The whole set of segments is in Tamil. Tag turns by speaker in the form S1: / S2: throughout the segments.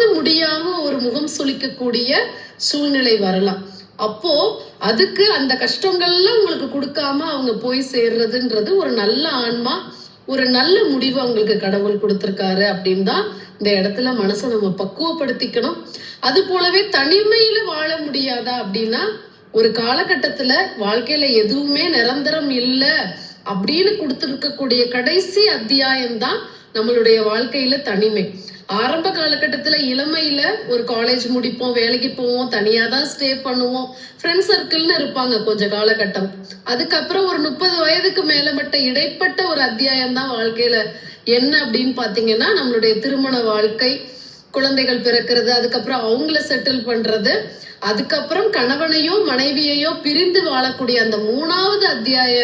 S1: ஏதாவது முடியாம ஒரு முகம் சுளிக்கக்கூடிய சூழ்நிலை வரலாம். அப்போ அதுக்கு அந்த கஷ்டங்கள்லாம் உங்களுக்கு கொடுக்காம அவங்க போய் சேர்றதுன்றது ஒரு நல்ல ஆன்மா, ஒரு நல்ல முடிவு அவங்களுக்கு கடவுள் கொடுத்திருக்காரு அப்படின்னு தான் இந்த இடத்துல மனசை நம்ம பக்குவப்படுத்திக்கணும். அது போலவே தனிமையில வாழ முடியாதா அப்படின்னா, ஒரு காலகட்டத்துல வாழ்க்கையில எதுவுமே நிரந்தரம் இல்லை அப்படின்னு கொடுத்திருக்கக்கூடிய கடைசி அத்தியாயம் தான் நம்மளுடைய வாழ்க்கையில தனிமை. ஆரம்ப காலகட்டத்துல இளமையில ஒரு காலேஜ் முடிப்போம், வேலைக்கு போவோம், தனியா தான் ஸ்டே பண்ணுவோம், ஃப்ரெண்ட் சர்க்கிள்னு இருப்பாங்க கொஞ்ச காலகட்டம். அதுக்கப்புறம் ஒரு 30 வயதுக்கு மேலப்பட்ட இடைப்பட்ட ஒரு அத்தியாயம் தான் வாழ்க்கையில என்ன அப்படின்னு பாத்தீங்கன்னா, நம்மளுடைய திருமண வாழ்க்கை, குழந்தைகள் பிறக்கிறது, அதுக்கப்புறம் அவங்கள செட்டில் பண்றது, அதுக்கப்புறம் கணவனையோ மனைவியையோ பிரிந்து வாழக்கூடிய அந்த 3வது அத்தியாய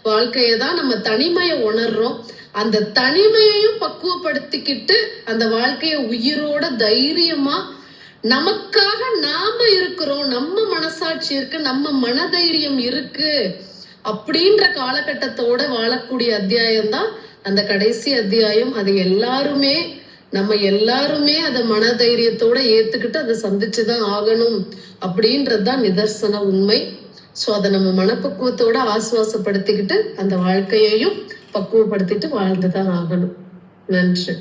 S1: வாழ்க்கையை தான் நம்ம தனிமையை உணர்றோம். அந்த தனிமையையும் பக்குவப்படுத்திக்கிட்டு அந்த வாழ்க்கைய உயிரோட தைரியமா நமக்காக நாம இருக்கிறோம், நம்ம மனசாட்சி இருக்கு, நம்ம மனதைரியம் இருக்கு அப்படின்ற காலகட்டத்தோட வாழக்கூடிய அத்தியாயம் தான் அந்த கடைசி அத்தியாயம். அது நம்ம எல்லாருமே அதை மனதைரியத்தோட ஏத்துக்கிட்டு அதை சந்திச்சுதான் ஆகணும் அப்படின்றதுதான் நிதர்சன உண்மை. சோ அதை நம்ம மனப்பக்குவத்தோட ஆசுவாசப்படுத்திக்கிட்டு அந்த வாழ்க்கையையும் பக்குவப்படுத்திட்டு வாழ்ந்துதான் ஆகணும். நன்றி.